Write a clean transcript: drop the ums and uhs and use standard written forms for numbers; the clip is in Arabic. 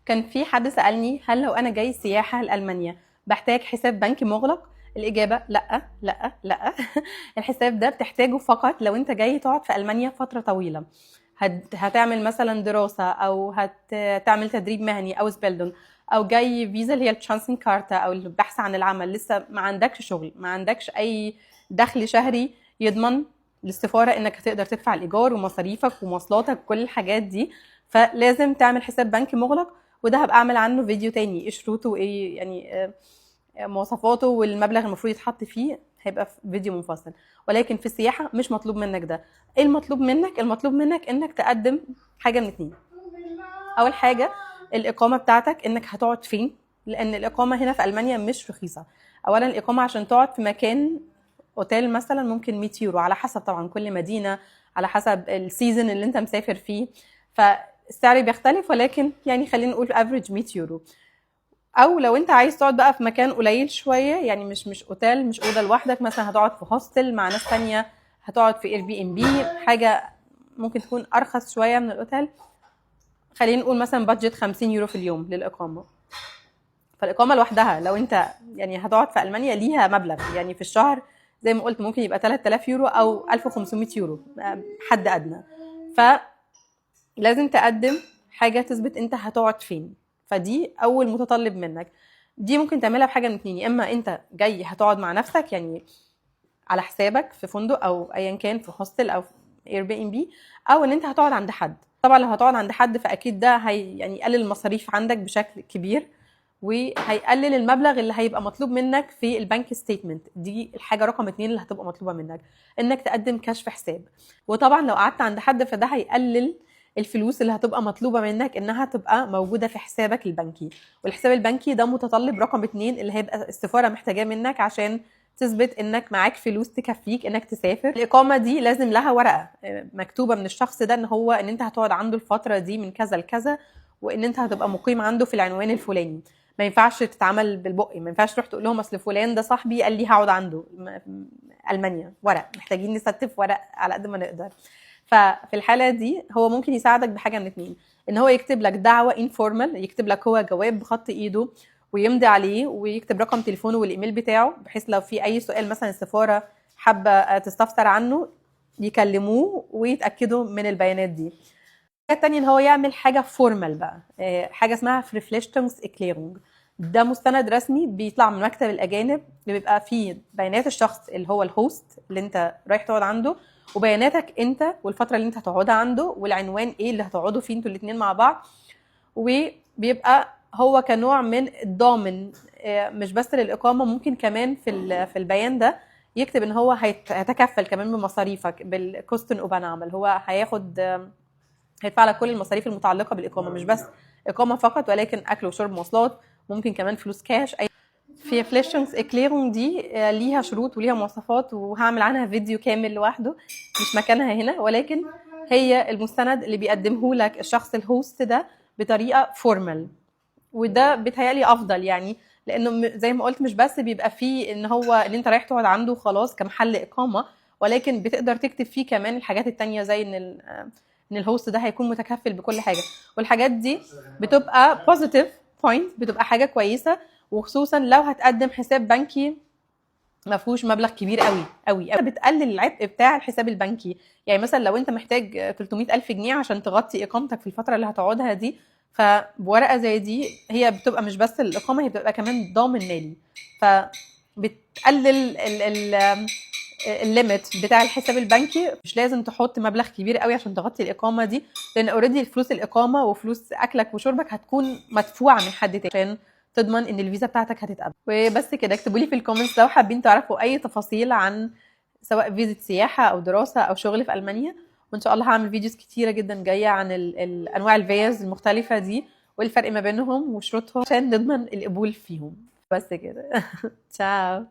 كان في حد سألني هل لو أنا جاي سياحة لألمانيا بحتاج حساب بنكي مغلق؟ الإجابة لأ لأ لأ. الحساب ده بتحتاجه فقط لو أنت جاي تقعد في ألمانيا فترة طويلة، هتعمل مثلا دراسة أو هتعمل تدريب مهني أو سبيلدون، أو جاي فيزا اللي هي الترانسين كارتا أو البحث عن العمل، لسه ما عندكش شغل، ما عندكش أي دخل شهري يضمن للسفارة إنك هتقدر تدفع الإيجار ومصاريفك ومواصلاتك وكل الحاجات دي، فلازم تعمل حساب بنكي مغلق. وده هبقى اعمل عنه فيديو تاني، ايه شروطه وايه يعني مواصفاته والمبلغ المفروض يتحط فيه، هيبقى في فيديو منفصل. ولكن في السياحه مش مطلوب منك ده. ايه المطلوب منك؟ المطلوب منك انك تقدم حاجه من اتنين. اول حاجه الاقامه بتاعتك، انك هتقعد فين، لان الاقامه هنا في المانيا مش رخيصه. اولا الاقامه عشان تقعد في مكان اوتيل مثلا ممكن 100 يورو، على حسب طبعا كل مدينه، على حسب السيزون اللي انت مسافر فيه، فالسعر بيختلف، ولكن يعني خلينا نقول افريج 100 يورو. او لو انت عايز تقعد بقى في مكان قليل شويه، يعني مش اوتيل، مش اوضه لوحدك، مثلا هتقعد في هوستل مع ناس تانية، هتقعد في اير بي ام بي، حاجه ممكن تكون ارخص شويه من الاوتيل، خلينا نقول مثلا بادجت 50 يورو في اليوم للاقامه. فالاقامه لوحدها لو انت يعني هتقعد في المانيا ليها مبلغ، يعني في الشهر زي ما قلت ممكن يبقى 3000 يورو او 1500 يورو حد ادنى. فلازم تقدم حاجه تثبت انت هتقعد فين، فدي اول متطلب منك. دي ممكن تعملها بحاجه من اتنين، يا اما انت جاي هتقعد مع نفسك يعني على حسابك في فندق او ايا كان في هوستل او في اير بي ام بي، او ان انت هتقعد عند حد. طبعا لو هتقعد عند حد فاكيد ده هي يعني يقلل المصاريف عندك بشكل كبير، وهيقلل المبلغ اللي هيبقى مطلوب منك في البنك ستيتمنت. دي الحاجه رقم 2 اللي هتبقى مطلوبه منك، انك تقدم كشف حساب. وطبعا لو قعدت عند حد فده هيقلل الفلوس اللي هتبقى مطلوبه منك انها تبقى موجوده في حسابك البنكي. والحساب البنكي ده متطلب رقم 2 اللي هيبقى السفاره محتاجاه منك عشان تثبت انك معاك فلوس تكفيك انك تسافر. الاقامه دي لازم لها ورقه مكتوبه من الشخص ده ان انت هتقعد عنده الفتره دي من كذا لكذا، وان انت هتبقى مقيم عنده في العنوان الفلاني. ما ينفعش تتعامل بالبق، ما ينفعش تروح تقول لهم اصل فلان ده صاحبي قال لي هقعد عنده. المانيا ورق، محتاجين نستف ورق على قد ما نقدر. ففي الحاله دي هو ممكن يساعدك بحاجه من اتنين، ان هو يكتب لك دعوه انفورمال، يكتب لك هو جواب بخط ايده ويمضي عليه، ويكتب رقم تليفونه والايميل بتاعه، بحيث لو في اي سؤال مثلا السفاره حابه تستفسر عنه يكلموه ويتاكدوا من البيانات دي. الحاجه الثانيه ان هو يعمل حاجه فورمال بقى، حاجه اسمها فريفليشتنجز اكليرونج. ده مستند رسمي بيطلع من مكتب الاجانب، اللي بيبقى فيه بيانات الشخص اللي هو الهوست اللي انت رايح تقعد عنده، وبياناتك انت والفتره اللي انت هتقعدها عنده، والعنوان ايه اللي هتقعدوا فيه انتوا الاثنين مع بعض. وبيبقى هو كنوع من الضامن، مش بس للاقامه، ممكن كمان في البيان ده يكتب ان هو هيتكفل كمان بمصاريفك بالكوستن اوبانعمل، هو هيدفع لك كل المصاريف المتعلقه بالاقامه، مش بس اقامه فقط ولكن اكل وشرب مواصلات، ممكن كمان فلوس كاش. في فليشنجز اكليرونج دي ليها شروط وليها مواصفات، وهعمل عنها فيديو كامل لوحده مش مكانها هنا، ولكن هي المستند اللي بيقدمه لك الشخص الهوست ده بطريقه فورمال. وده بيتهيألي افضل، يعني لانه زي ما قلت مش بس بيبقى فيه ان هو ان انت رايح تقعد عنده خلاص كمحل اقامه، ولكن بتقدر تكتب فيه كمان الحاجات التانية، زي ان الهوست ده هيكون متكفل بكل حاجه. والحاجات دي بتبقى بوزيتيف بوينت، بتبقى حاجه كويسه، وخصوصا لو هتقدم حساب بنكي ما فيهوش مبلغ كبير قوي قوي، بتقلل العبء بتاع الحساب البنكي. يعني مثلا لو انت محتاج 300,000 جنيه عشان تغطي اقامتك في الفتره اللي هتقعدها دي، فبورقه زي دي هي بتبقى مش بس الاقامه، هي بتبقى كمان ضامن مالي، فبتقلل الليميت بتاع الحساب البنكي. مش لازم تحط مبلغ كبير قوي عشان تغطي الاقامه دي، لان اوريدي فلوس الاقامه وفلوس اكلك وشربك هتكون مدفوعه من حد تاني عشان تضمن ان الفيزا بتاعتك هتتقبل. وبس كده، اكتبوا لي في الكومنتس لو حابين تعرفوا اي تفاصيل عن سواء فيزا سياحه او دراسه او شغل في المانيا. وان شاء الله هعمل فيديوز كتيره جدا جايه عن انواع الفيز المختلفه دي والفرق ما بينهم وشروطهم عشان نضمن القبول فيهم. بس كده. تشاو.